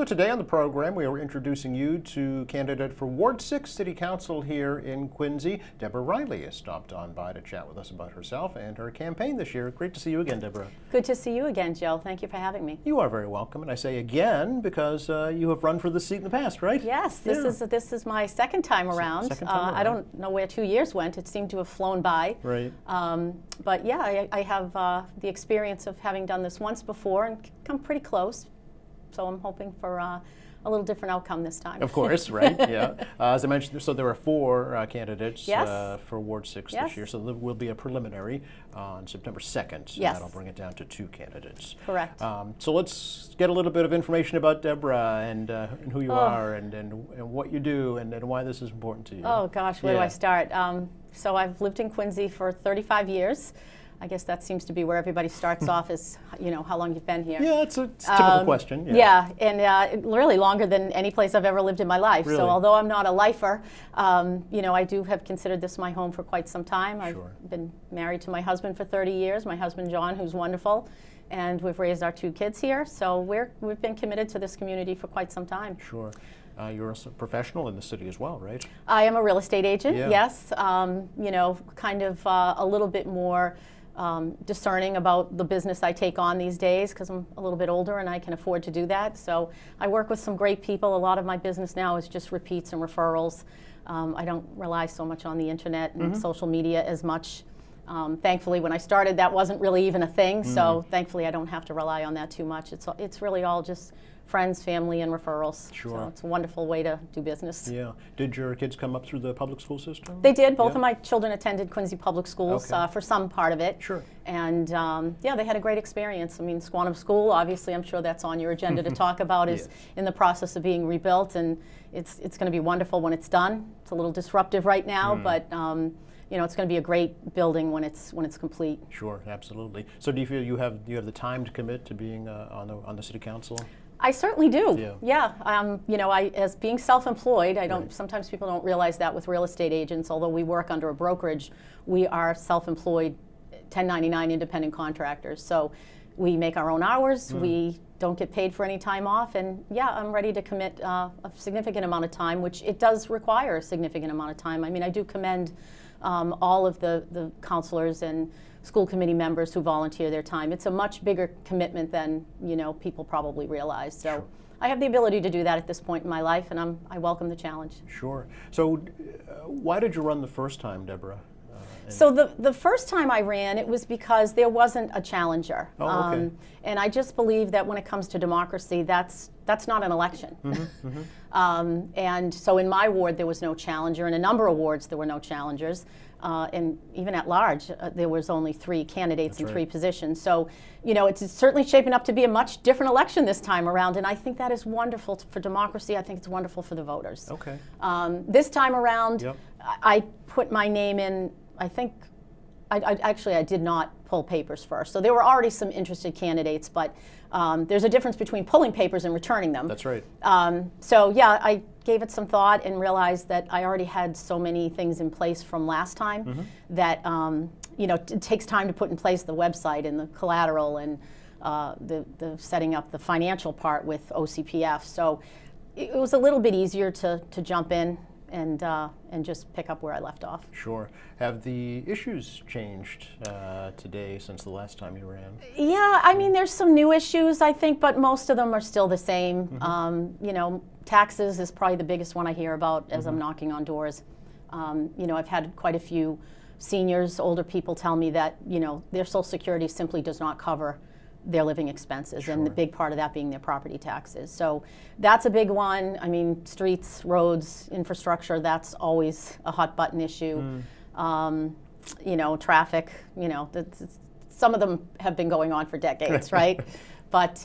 So today on the program, we are introducing you to candidate for Ward 6 City Council here in Quincy. Deborah Riley has stopped on by to chat with us about herself and her campaign this year. Great to see you again, Deborah. Good to see you again, Joe. Thank you for having me. You are very welcome, and I say again because you have run for this seat in the past, right? Yes, this is my second time around. I don't know where 2 years went. It seemed to have flown by. Right. But yeah, I have the experience of having done this once before and come pretty close. So I'm hoping for a little different outcome this time. Of course, right, yeah. As I mentioned, so there are four candidates for Ward 6 this year, so there will be a preliminary on September 2nd, and that'll bring it down to 2 candidates. Correct. So let's get a little bit of information about Deborah and who you are and what you do and why this is important to you. Oh gosh, where do I start? So I've lived in Quincy for 35 years. I guess that seems to be where everybody starts off is, how long you've been here. Yeah, it's a typical question. Yeah, and really longer than any place I've ever lived in my life. Really? So although I'm not a lifer, I do have considered this my home for quite some time. Sure. I've been married to my husband for 30 years, my husband John, who's wonderful, and we've raised our 2 kids here. So we've been committed to this community for quite some time. Sure. You're a professional in the city as well, right? I am a real estate agent, yes. Yeah. A little bit more discerning about the business I take on these days because I'm a little bit older and I can afford to do that. So I work with some great people. A lot of my business now is just repeats and referrals. I don't rely so much on the internet and social media as much. Thankfully, when I started, that wasn't really even a thing. So thankfully, I don't have to rely on that too much. It's really all just friends, family, and referrals. Sure. So it's a wonderful way to do business. Yeah. Did your kids come up through the public school system? They did. Both of my children attended Quincy Public Schools for some part of it. Sure. And they had a great experience. I mean, Squantum School, obviously, I'm sure that's on your agenda to talk about, is in the process of being rebuilt, and it's going to be wonderful when it's done. It's a little disruptive right now, but it's going to be a great building when it's complete. Sure, absolutely. So do you feel you have the time to commit to being on the city council? I certainly do. Yeah. As being self-employed, sometimes people don't realize that with real estate agents. Although we work under a brokerage, we are self-employed, 1099 independent contractors. So we make our own hours. We don't get paid for any time off, and I'm ready to commit a significant amount of time, which it does require a significant amount of time. I mean, I do commend all of the counselors and school committee members who volunteer their time. It's a much bigger commitment than people probably realize. So sure. I have the ability to do that at this point in my life, and I welcome the challenge. Sure. So why did you run the first time, Deborah? So the first time I ran, it was because there wasn't a challenger. Oh, okay. And I just believe that when it comes to democracy, that's not an election. And so in my ward, there was no challenger. In a number of wards, there were no challengers. And even at large, there was only 3 candidates in 3 positions. So, it's certainly shaping up to be a much different election this time around. And I think that is wonderful for democracy. I think it's wonderful for the voters. Okay. This time around, I put my name in. I think, I did not pull papers first. So there were already some interested candidates, but there's a difference between pulling papers and returning them. That's right. I gave it some thought and realized that I already had so many things in place from last time that, it takes time to put in place the website and the collateral and the setting up the financial part with OCPF. So it was a little bit easier to jump in and just pick up where I left off. Sure. Have the issues changed today since the last time you ran? Yeah, I mean, there's some new issues, I think, but most of them are still the same. Taxes is probably the biggest one I hear about as I'm knocking on doors. I've had quite a few seniors, older people tell me that, their Social Security simply does not cover their living expenses, and the big part of that being their property taxes. So that's a big one. I mean, streets, roads, infrastructure, that's always a hot button issue. Traffic, some of them have been going on for decades, right? But,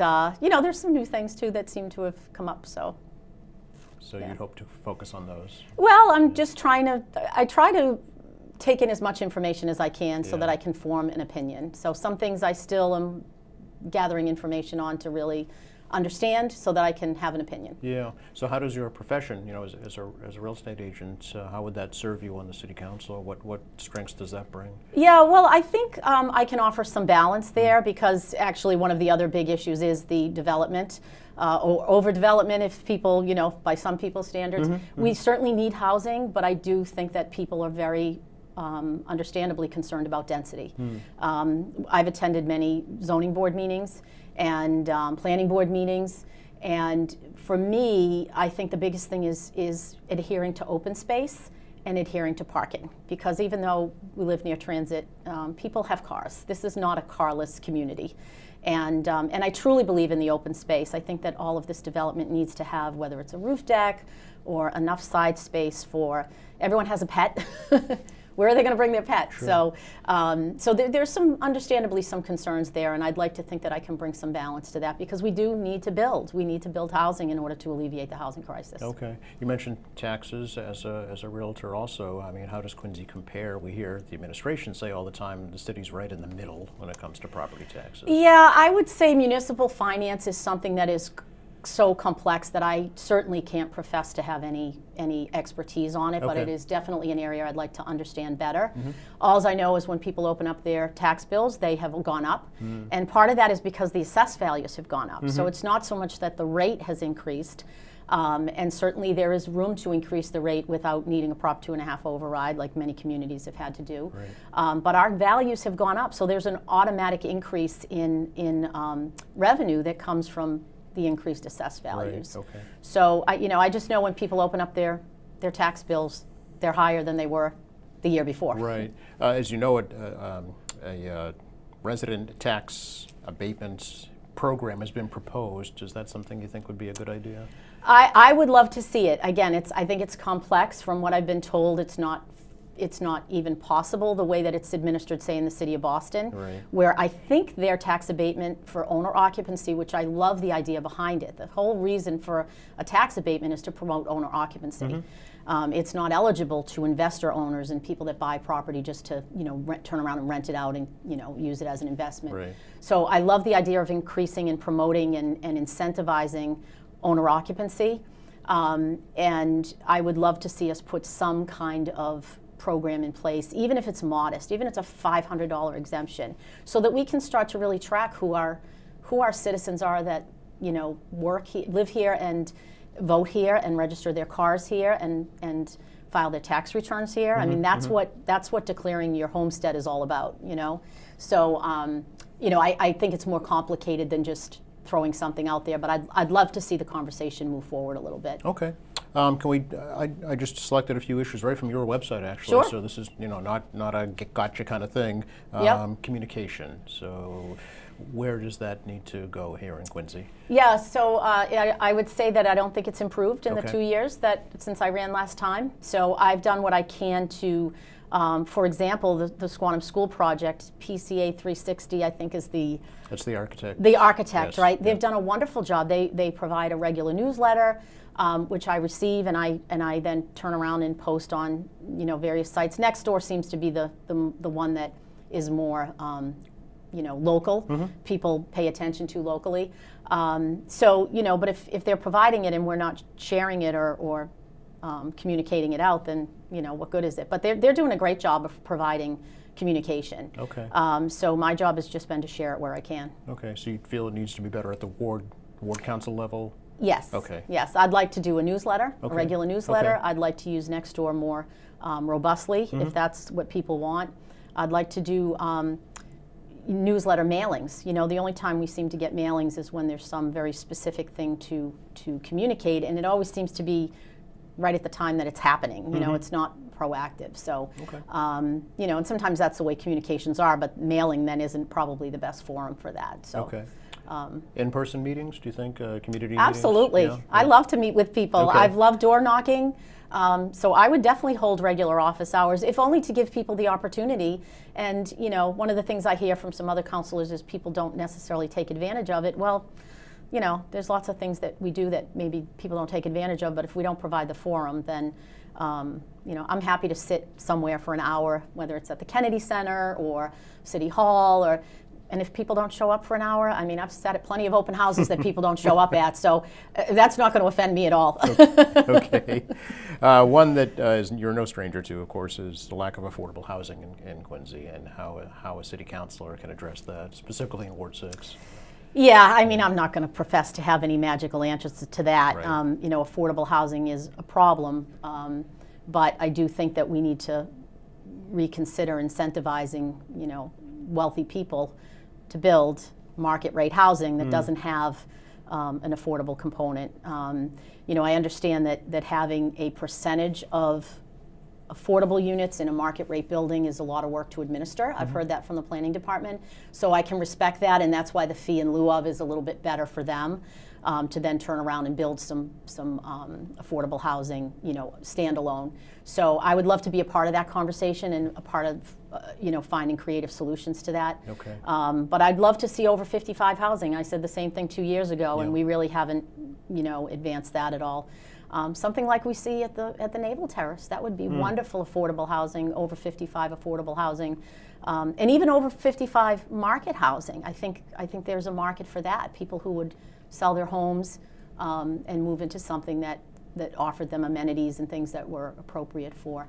there's some new things too that seem to have come up, so. So you'd hope to focus on those? Well, I'm just try to take in as much information as I can so that I can form an opinion. So some things I still am gathering information on to really understand so that I can have an opinion. Yeah. So how does your profession, as a real estate agent, how would that serve you on the city council? What strengths does that bring? Yeah, well, I think I can offer some balance there because actually one of the other big issues is the development. Or overdevelopment, if people, by some people's standards. We certainly need housing, but I do think that people are very understandably concerned about density. I've attended many zoning board meetings and planning board meetings, and for me, I think the biggest thing is adhering to open space and adhering to parking, because even though we live near transit, people have cars. This is not a carless community. And I truly believe in the open space. I think that all of this development needs to have, whether it's a roof deck or enough side space for, everyone has a pet. Where are they going to bring their pet? Sure. So there's understandably some concerns there, and I'd like to think that I can bring some balance to that because we do need to build. We need to build housing in order to alleviate the housing crisis. Okay. You mentioned taxes as a realtor also. I mean, how does Quincy compare? We hear the administration say all the time the city's right in the middle when it comes to property taxes. Yeah, I would say municipal finance is something that is so complex that I certainly can't profess to have any expertise on it, but it is definitely an area I'd like to understand better. All I know is when people open up their tax bills, they have gone up, and part of that is because the assessed values have gone up. So it's not so much that the rate has increased, and certainly there is room to increase the rate without needing a Prop 2.5 override like many communities have had to do. Right. But our values have gone up, so there's an automatic increase in revenue that comes from the increased assessed values. Right. Okay. So I just know when people open up their tax bills, they're higher than they were the year before. Right. As you know, a resident tax abatement program has been proposed. Is that something you think would be a good idea? I would love to see it. Again, I think it's complex. From what I've been told, it's not even possible the way that it's administered, say, in the city of Boston, right, where I think their tax abatement for owner occupancy, which I love the idea behind it. The whole reason for a tax abatement is to promote owner occupancy. It's not eligible to investor owners and people that buy property just to turn around and rent it out and use it as an investment. Right. So I love the idea of increasing and promoting and incentivizing owner occupancy, and I would love to see us put some kind of program in place, even if it's modest, even if it's a $500 exemption, so that we can start to really track who our citizens are that live here and vote here and register their cars here and file their tax returns here. I mean, that's what declaring your homestead is all about. So I think it's more complicated than just throwing something out there, but I'd love to see the conversation move forward a little bit. Okay. Can we? I just selected a few issues right from your website, actually. Sure. So this is not a gotcha kind of thing. Yep. Communication. So where does that need to go here in Quincy? Yeah. So I would say that I don't think it's improved in the Okay. 2 years since I ran last time. So I've done what I can to. For example, the Squantum School project, PCA 360, I think is That's the architect. The architect, Yes. right? They've Yep. done a wonderful job. They provide a regular newsletter, which I receive, and I then turn around and post on various sites. Nextdoor seems to be the one that is more local. People pay attention to locally. But if they're providing it and we're not sharing it or communicating it out, then what good is it? But they're doing a great job of providing communication. Okay. So my job has just been to share it where I can. Okay. So you feel it needs to be better at the ward council level? Yes. Okay. Yes, I'd like to do a newsletter, a Okay. regular newsletter. Okay. I'd like to use Nextdoor more robustly, if that's what people want. I'd like to do newsletter mailings. The only time we seem to get mailings is when there's some very specific thing to communicate, and it always seems to be right at the time that it's happening. It's not proactive. So, Okay. and sometimes that's the way communications are, but mailing then isn't probably the best forum for that. So. Okay. In-person meetings, do you think, community Absolutely. meetings? I love to meet with people. Okay. I've loved door knocking. So I would definitely hold regular office hours, if only to give people the opportunity. And, one of the things I hear from some other counselors is people don't necessarily take advantage of it. Well, there's lots of things that we do that maybe people don't take advantage of, but if we don't provide the forum, then, I'm happy to sit somewhere for an hour, whether it's at the Kennedy Center or City Hall or And if people don't show up for an hour, I mean, I've sat at plenty of open houses that people don't show up at, so that's not going to offend me at all. Okay. One that you're no stranger to, of course, is the lack of affordable housing in Quincy, and how a city councilor can address that, specifically in Ward 6. Yeah, I mean, I'm not going to profess to have any magical answers to that. Right. You know, affordable housing is a problem, but I do think that we need to reconsider incentivizing, you know, wealthy people to build market rate housing that doesn't have an affordable component. You know, I understand that having a percentage of affordable units in a market rate building is a lot of work to administer. I've heard that from the planning department, so I can respect that, and that's why the fee in lieu of is a little bit better for them to then turn around and build some affordable housing, you know, standalone. So I would love to be a part of that conversation and a part of you know, finding creative solutions to that. Okay. But I'd love to see over 55 housing. I said the same thing 2 years ago, and Yeah. we really haven't, you know, advanced that at all. Something like we see at the Naval Terrace, that would be wonderful affordable housing, over 55 affordable housing, and even over 55 market housing. I think there's a market for that. People who would sell their homes and move into something that offered them amenities and things that were appropriate for.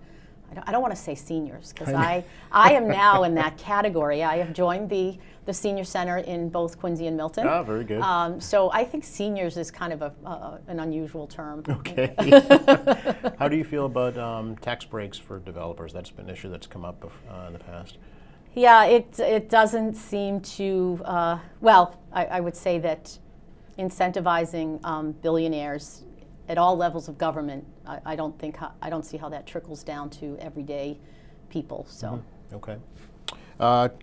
I don't want to say seniors, because I am now in that category. I have joined the senior center in both Quincy and Milton. Ah, very good. So I think seniors is kind of an unusual term. Okay. How do you feel about tax breaks for developers? That's been an issue that's come up in the past. Yeah, it doesn't seem to, well, I would say that incentivizing billionaires at all levels of government, I don't see how that trickles down to everyday people. So. Okay.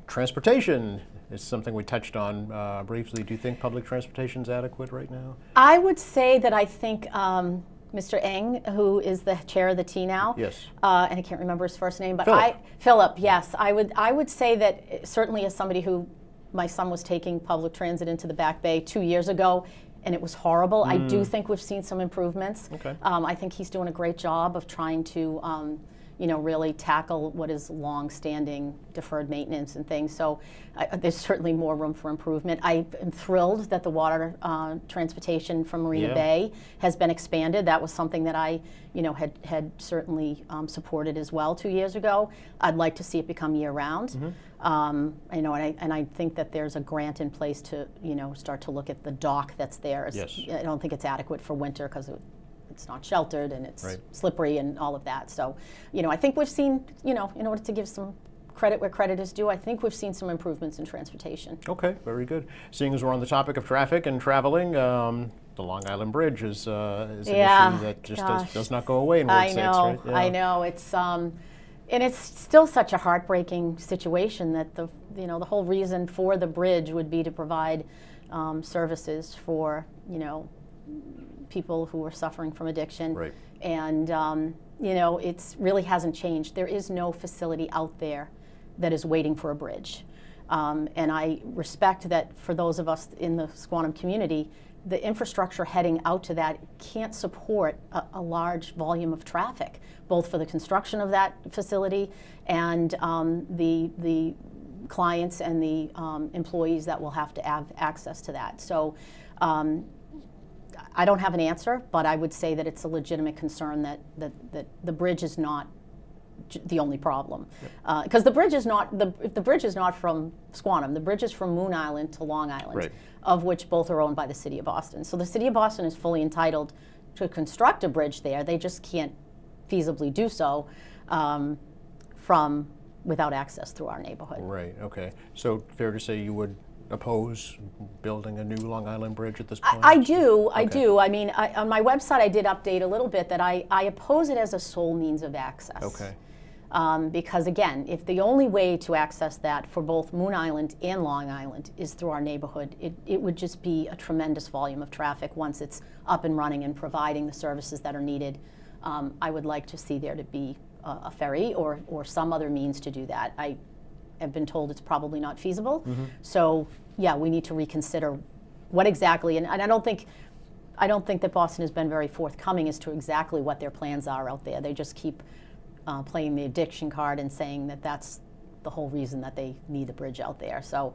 Transportation is something we touched on briefly. Do you think public transportation is adequate right now? I would say that I think Mr. Eng, who is the chair of the T now, Yes. and I can't remember his first name, but Philip. Yes, I would say that certainly as somebody who, my son was taking public transit into the Back Bay 2 years ago, and it was horrible. I do think we've seen some improvements. Okay. I think he's doing a great job of trying to, you know, really tackle what is long-standing deferred maintenance and things. So there's certainly more room for improvement. I am thrilled that the water transportation from Marina Bay has been expanded. That was something that I, you know, had certainly supported as well 2 years ago. I'd like to see it become year-round. You know, and I think that there's a grant in place to, you know, start to look at the dock that's there. Yes. I don't think it's adequate for winter because it's not sheltered and it's Right. slippery and all of that. So, you know, I think we've seen, you know, in order to give some credit where credit is due, I think we've seen some improvements in transportation. Okay, very good. Seeing as we're on the topic of traffic and traveling, the Long Island Bridge is an issue that just does not go away in Ward 6, right? Yeah. I know. It's and it's still such a heartbreaking situation that the whole reason for the bridge would be to provide services for, you know, people who are suffering from addiction. Right. And you know, it's really hasn't changed. There is no facility out there that is waiting for a bridge. And I respect that for those of us in the Squantum community, the infrastructure heading out to that can't support a large volume of traffic, both for the construction of that facility and the clients and the employees that will have to have access to that. So I don't have an answer, but I would say that it's a legitimate concern that the bridge is not the only problem, because the bridge is not the bridge is not from Squantum. The bridge is from Moon Island to Long Island, right. of which both are owned by the City of Boston. So the City of Boston is fully entitled to construct a bridge there. They just can't feasibly do so from without access through our neighborhood. Right. Okay. So fair to say you would oppose building a new Long Island Bridge at this point? I do. Okay. I do. I mean, on my website, I did update a little bit that I oppose it as a sole means of access. Okay. Because again, if the only way to access that for both Moon Island and Long Island is through our neighborhood, it would just be a tremendous volume of traffic once it's up and running and providing the services that are needed. I would like to see there to be a ferry or some other means to do that. I have been told it's probably not feasible. Mm-hmm. So yeah, we need to reconsider what exactly, and I don't think that Boston has been very forthcoming as to exactly what their plans are out there. They just keep playing the addiction card and saying that that's the whole reason that they need the bridge out there. So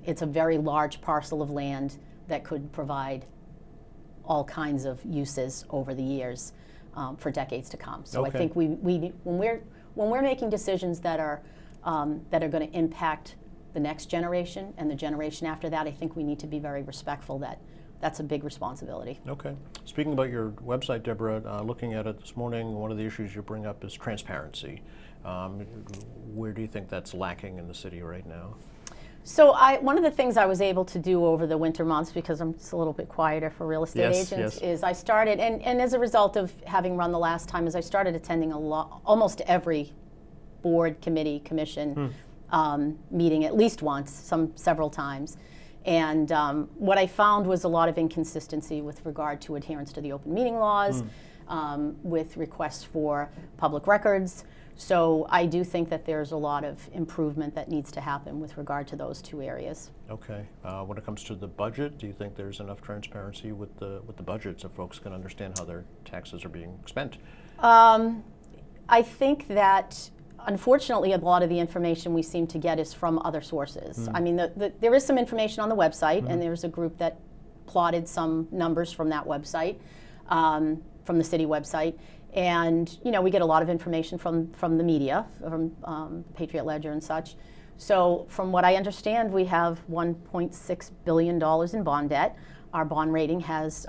It's a very large parcel of land that could provide all kinds of uses over the years for decades to come. So I think we when we're making decisions that are going to impact the next generation and the generation after that, I think we need to be very respectful that that's a big responsibility. Okay. Speaking about your website, Deborah, looking at it this morning, one of the issues you bring up is transparency. Where do you think that's lacking in the city right now? So one of the things I was able to do over the winter months, because I'm just a little bit quieter for real estate agents, is I started, and as a result of having run the last time, is I started attending almost every board, committee, commission meeting at least once, several times. And what I found was a lot of inconsistency with regard to adherence to the open meeting laws, with requests for public records. So I do think that there's a lot of improvement that needs to happen with regard to those two areas. Okay. When it comes to the budget, do you think there's enough transparency with the budget so folks can understand how their taxes are being spent? I think that unfortunately a lot of the information we seem to get is from other sources. I mean, there is some information on the website, and there's a group that plotted some numbers from that website, from the city website. And we get a lot of information from the media, from Patriot Ledger and such. So from what I understand, we have $1.6 billion in bond debt. Our bond rating has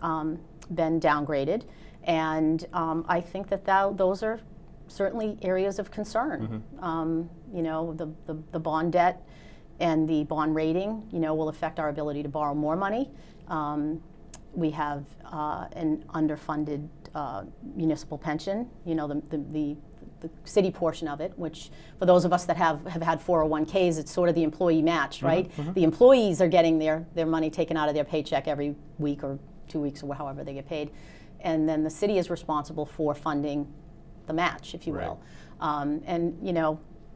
been downgraded, and I think that those are certainly areas of concern. The bond debt and the bond rating, will affect our ability to borrow more money. We have an underfunded municipal pension, the city portion of it, which for those of us that have had 401ks, it's sort of the employee match, right? The employees are getting their money taken out of their paycheck every week or 2 weeks or however they get paid. And then the city is responsible for funding the match, if you will.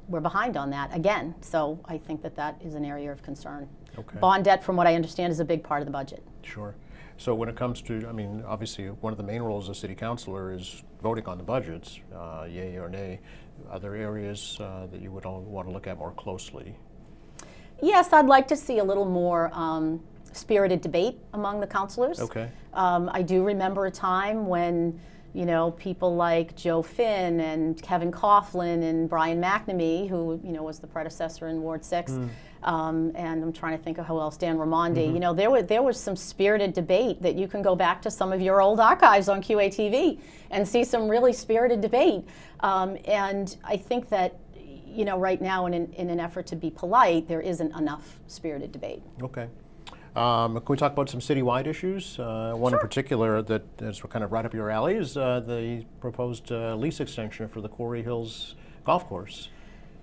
We're behind on that again. So I think that is an area of concern. Okay. Bond debt, from what I understand, is a big part of the budget. Sure. So when it comes to, obviously one of the main roles of city councilor is voting on the budgets, yay or nay. Are there areas that you would want to look at more closely? Yes, I'd like to see a little more spirited debate among the councilors. Okay. I do remember a time when people like Joe Finn and Kevin Coughlin and Brian McNamee, who was the predecessor in Ward 6, and I'm trying to think of who else, Dan Raimondi. There was some spirited debate that you can go back to some of your old archives on QATV and see some really spirited debate. And I think that right now, in an effort to be polite, there isn't enough spirited debate. Okay. Can we talk about some citywide issues? One Sure. in particular that is kind of right up your alley is the proposed lease extension for the Quarry Hills golf course.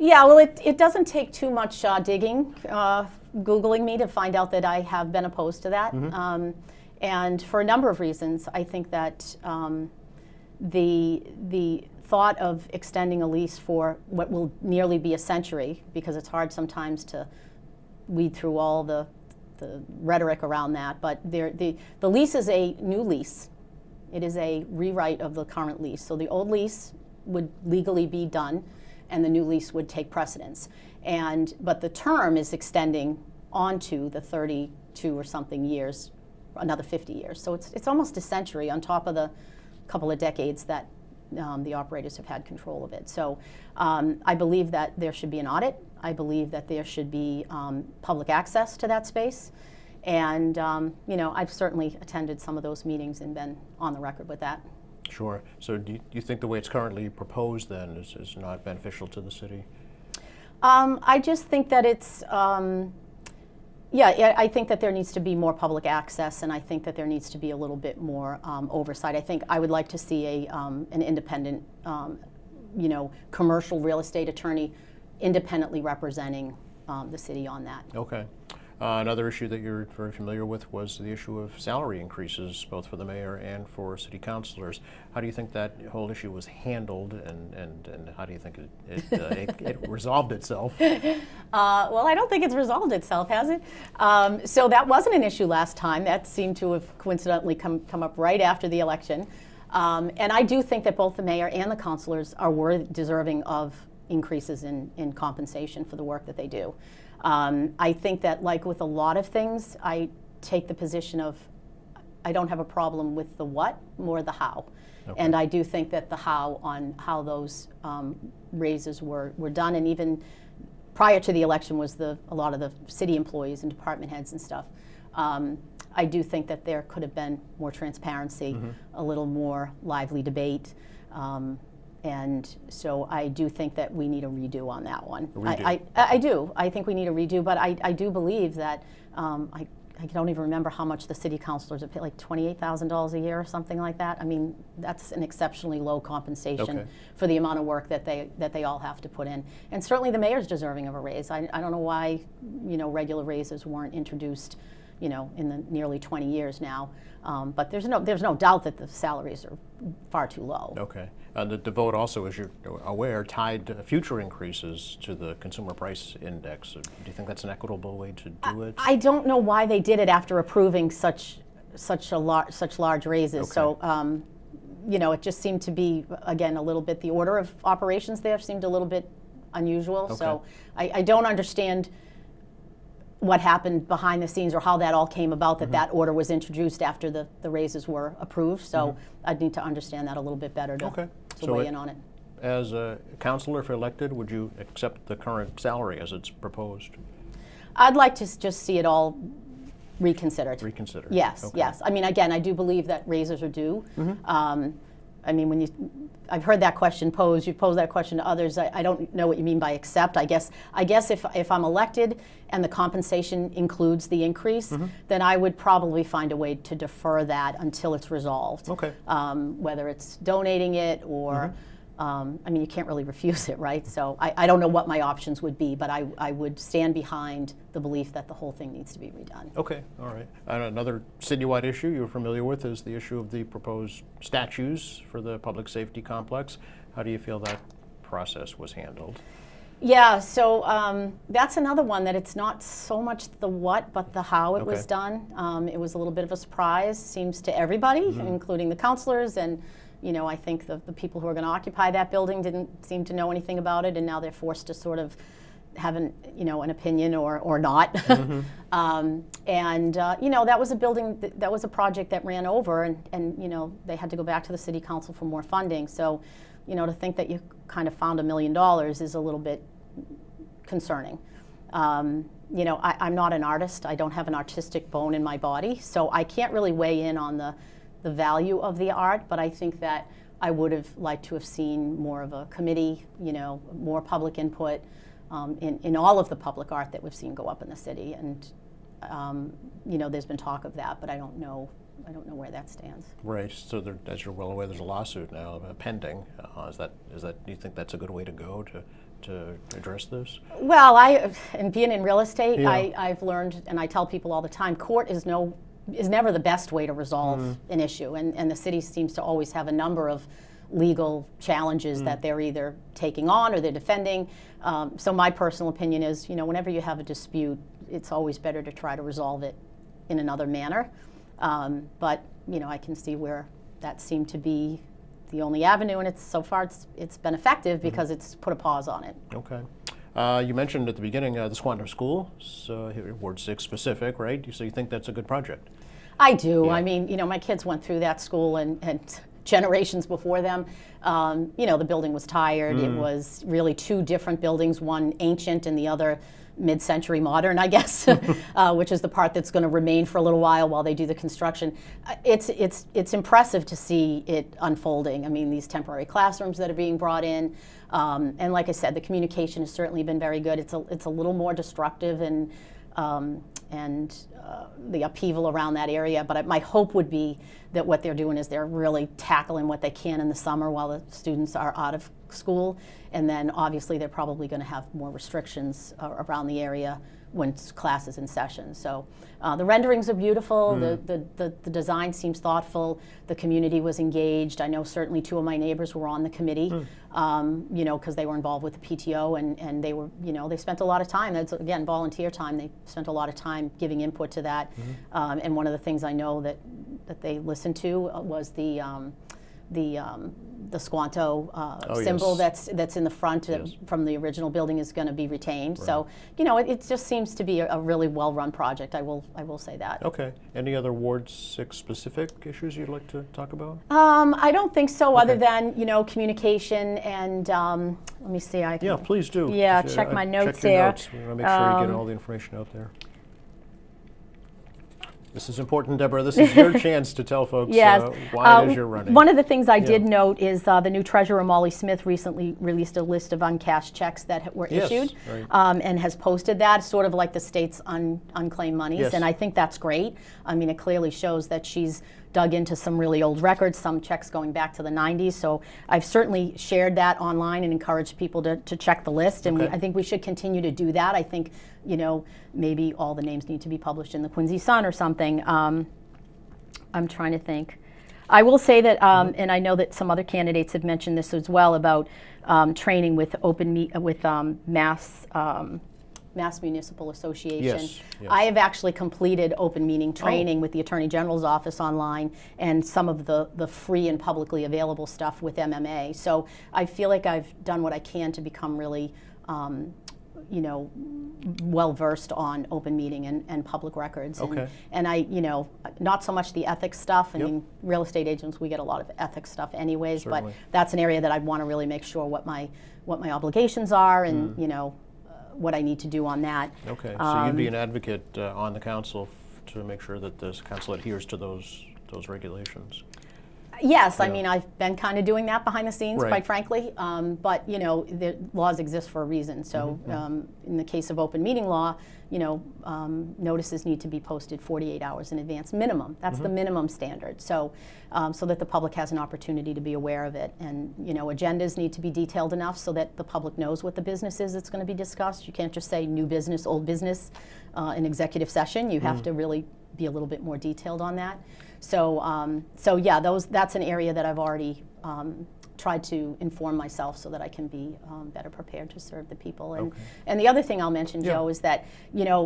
Yeah, well, it doesn't take too much digging, Googling me to find out that I have been opposed to that. And for a number of reasons. I think that the thought of extending a lease for what will nearly be a century, because it's hard sometimes to weed through all the rhetoric around that, but the lease is a new lease. It is a rewrite of the current lease. So the old lease would legally be done, and the new lease would take precedence. But the term is extending onto the 32 or something years, another 50 years. So it's almost a century on top of the couple of decades that the operators have had control of it. So I believe that there should be an audit. I believe that there should be public access to that space. And, I've certainly attended some of those meetings and been on the record with that. Sure. So do you think the way it's currently proposed then is not beneficial to the city? I just think that it's, I think that there needs to be more public access, and I think that there needs to be a little bit more oversight. I think I would like to see an independent, commercial real estate attorney independently representing the city on that. Okay. Another issue that you're very familiar with was the issue of salary increases, both for the mayor and for city councilors. How do you think that whole issue was handled, and how do you think it resolved itself? Well, I don't think it's resolved itself, has it? So that wasn't an issue last time. That seemed to have coincidentally come up right after the election. And I do think that both the mayor and the councilors are deserving of increases in compensation for the work that they do. I think that, like with a lot of things, I take the position of I don't have a problem with the what, more the how. Okay. And I do think that the how those raises were done, and even prior to the election was a lot of the city employees and department heads and stuff. I do think that there could have been more transparency, a little more lively debate. And so I do think that we need a redo on that one. I do. I think we need a redo, but I do believe that I don't even remember how much the city councilors have paid, like $28,000 a year or something like that. I mean, that's an exceptionally low compensation for the amount of work that they all have to put in. And certainly the mayor's deserving of a raise. I don't know why, regular raises weren't introduced, in the nearly 20 years now. But there's no doubt that the salaries are far too low. Okay. The vote also, as you're aware, tied future increases to the consumer price index. Do you think that's an equitable way to do it? I don't know why they did it after approving such large raises. Okay. So, it just seemed to be, again, a little bit, the order of operations there seemed a little bit unusual. Okay. So I don't understand what happened behind the scenes or how that all came about, that order was introduced after the raises were approved. So I'd need to understand that a little bit better to weigh in on it. As a councilor, if elected, would you accept the current salary as it's proposed? I'd like to just see it all reconsidered. Reconsidered? Yes, okay. Yes. I mean, again, I do believe that raises are due. I mean, I've heard that question posed. You've posed that question to others. I don't know what you mean by accept. I guess if I'm elected and the compensation includes the increase, then I would probably find a way to defer that until it's resolved. Okay. Whether it's donating it or, I mean, you can't really refuse it, right? So I don't know what my options would be, but I would stand behind the belief that the whole thing needs to be redone. Okay, all right. And another citywide issue you're familiar with is the issue of the proposed statues for the public safety complex. How do you feel that process was handled? Yeah, so that's another one that it's not so much the what, but the how it was done. It was a little bit of a surprise, seems to everybody, including the councilors, and I think the people who are going to occupy that building didn't seem to know anything about it, and now they're forced to sort of have an opinion or not. And that was a building, that was a project that ran over, and they had to go back to the city council for more funding. So, to think that you kind of found $1 million is a little bit concerning. I'm not an artist. I don't have an artistic bone in my body, so I can't really weigh in on the value of the art, but I think that I would have liked to have seen more of a committee, more public input in all of the public art that we've seen go up in the city. And, there's been talk of that, but I don't know where that stands. Right. So as you're well aware, there's a lawsuit now pending. Do you think that's a good way to go to address this? Well, and being in real estate, I've learned, and I tell people all the time, court is never the best way to resolve an issue, and the city seems to always have a number of legal challenges that they're either taking on or they're defending. So my personal opinion is, whenever you have a dispute, it's always better to try to resolve it in another manner. But I can see where that seemed to be the only avenue, and so far it's been effective because it's put a pause on it. Okay. You mentioned at the beginning the Squantum School, so Ward 6 specific, right? So you think that's a good project? I do. Yeah. I mean, my kids went through that school and generations before them. The building was tired. It was really two different buildings, one ancient and the other mid-century modern, I guess, which is the part that's going to remain for a little while they do the construction. It's impressive to see it unfolding. I mean, these temporary classrooms that are being brought in, and like I said, the communication has certainly been very good. It's a little more destructive and the upheaval around that area. But my hope would be that what they're doing is they're really tackling what they can in the summer while the students are out of school. And then obviously they're probably going to have more restrictions around the area when class is in session. So the renderings are beautiful. The design seems thoughtful. The community was engaged. I know certainly two of my neighbors were on the committee, because they were involved with the PTO, and they were, they spent a lot of time. That's, again, volunteer time. They spent a lot of time giving input to that. And one of the things I know that they listened to was the Squanto Oh, symbol yes. that's in the front Yes. from the original building is going to be retained. Right. So, it just seems to be a really well-run project. I will say that. Okay. Any other Ward 6 specific issues you'd like to talk about? I don't think so, other Okay. than communication and let me see. I can, Yeah, please do. Yeah, Just, check my notes check your there. notes. We want to make sure you get all the information out there. This is important, Deborah. This is your chance to tell folks Yes. why it is you're running. One of the things I did note is the new treasurer, Molly Smith, recently released a list of uncashed checks that were Yes, issued right. and has posted that, sort of like the state's unclaimed monies. Yes. And I think that's great. I mean, it clearly shows that she's dug into some really old records, some checks going back to the 90s. So I've certainly shared that online and encouraged people to check the list. And Okay. I think we should continue to do that. I think, maybe all the names need to be published in the Quincy Sun or something. I'm trying to think. I will say that, and I know that some other candidates have mentioned this as well, about training with Mass Municipal Association. Yes, yes. I have actually completed open meeting training with the Attorney General's office online and some of the free and publicly available stuff with MMA. So I feel like I've done what I can to become really well versed on open meeting and public records. Okay. And I, not so much the ethics stuff. I Yep. mean, real estate agents, we get a lot of ethics stuff anyways, Certainly. but that's an area that I want to really make sure what my obligations are and, what I need to do on that. Okay, so you'd be an advocate on the council to make sure that this council adheres to those regulations. Yes, I Yeah. mean, I've been kind of doing that behind the scenes, Right. quite frankly. But, the laws exist for a reason. So in the case of open meeting law, notices need to be posted 48 hours in advance, minimum. That's the minimum standard. So so that the public has an opportunity to be aware of it. And, agendas need to be detailed enough so that the public knows what the business is that's going to be discussed. You can't just say new business, old business in executive session. You have to really be a little bit more detailed on that. So yeah, that's an area that I've already tried to inform myself so that I can be better prepared to serve the people. And the other thing I'll mention, Yeah. Joe, is that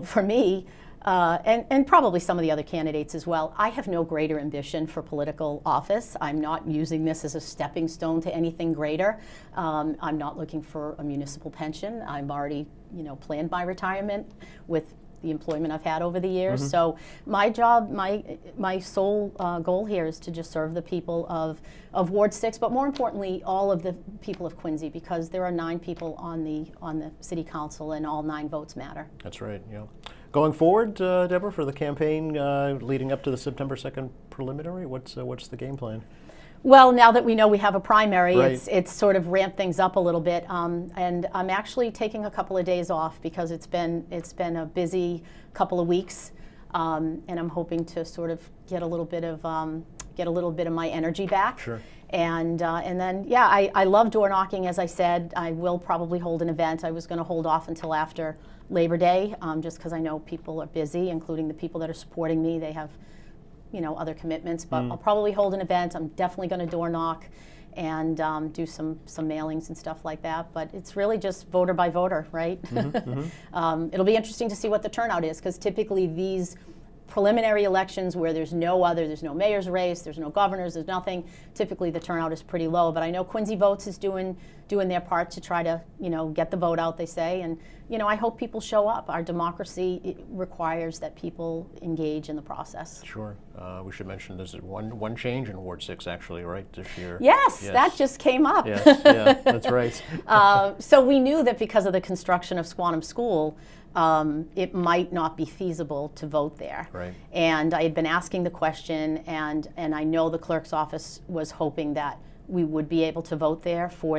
for me, and probably some of the other candidates as well, I have no greater ambition for political office. I'm not using this as a stepping stone to anything greater. I'm not looking for a municipal pension. I'm already planned my retirement with the employment I've had over the years. So my job, my sole goal here is to just serve the people of Ward 6, but more importantly, all of the people of Quincy, because there are 9 people on the city council, and all 9 votes matter. That's right, yeah. Going forward, Deborah, for the campaign leading up to the September 2nd preliminary, what's the game plan? Well, now that we know we have a primary, Right. it's sort of ramped things up a little bit, and I'm actually taking a couple of days off because it's been a busy couple of weeks, and I'm hoping to sort of get a little bit of my energy back. Sure. And then I love door knocking. As I said, I will probably hold an event. I was going to hold off until after Labor Day, just because I know people are busy, including the people that are supporting me. They have other commitments, but I'll probably hold an event. I'm definitely going to door knock and do some mailings and stuff like that. But it's really just voter by voter, right? It'll be interesting to see what the turnout is, because typically these preliminary elections where there's no mayor's race, there's no governors, there's nothing, typically the turnout is pretty low. But I know Quincy Votes is doing their part to try to get the vote out, they say, and I hope people show up. Our democracy requires that people engage in the process. Sure. We should mention there's one change in Ward 6 actually, right, this year? Yes, that just came up. Yes, yeah, that's right. So we knew that because of the construction of Squantum School, it might not be feasible to vote there. Right. And I had been asking the question, and I know the clerk's office was hoping that we would be able to vote there for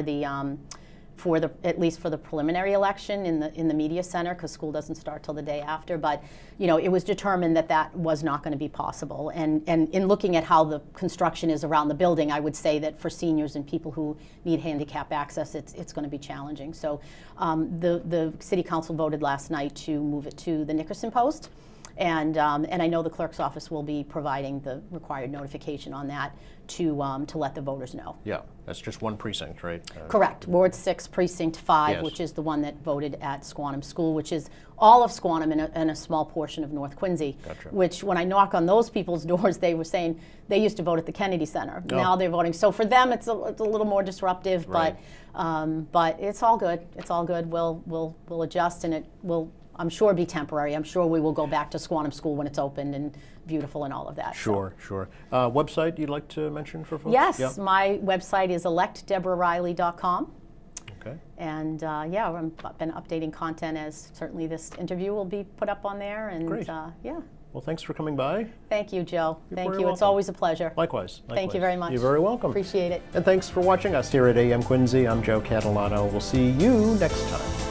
at least for the preliminary election in the media center, because school doesn't start till the day after. But it was determined that was not going to be possible. And in looking at how the construction is around the building, I would say that for seniors and people who need handicap access, it's going to be challenging. So the city council voted last night to move it to the Nickerson Post. And I know the clerk's office will be providing the required notification on that to let the voters know. Yeah, that's just one precinct, right? Correct. Ward 6, Precinct 5, Yes. which is the one that voted at Squantum School, which is all of Squantum and a small portion of North Quincy. Gotcha. Which, when I knock on those people's doors, they were saying they used to vote at the Kennedy Center. Oh. Now they're voting. So for them, it's a little more disruptive, Right. but it's all good. It's all good. We'll adjust, and it will, I'm sure, be temporary. I'm sure we will go back to Squantum School when it's opened and beautiful and all of that. Sure, sure. Website you'd like to mention for folks? Yes, Yeah. my website is electdeborahriley.com. Okay. And yeah, I've been updating content, as certainly this interview will be put up on there. And Great. yeah, Well, thanks for coming by. thank you, Joe. Thank very you. It's welcome. always a pleasure. Likewise. Thank you very much. You're very welcome. Appreciate it. And thanks for watching us here at AM Quincy. I'm Joe Catalano. We'll see you next time.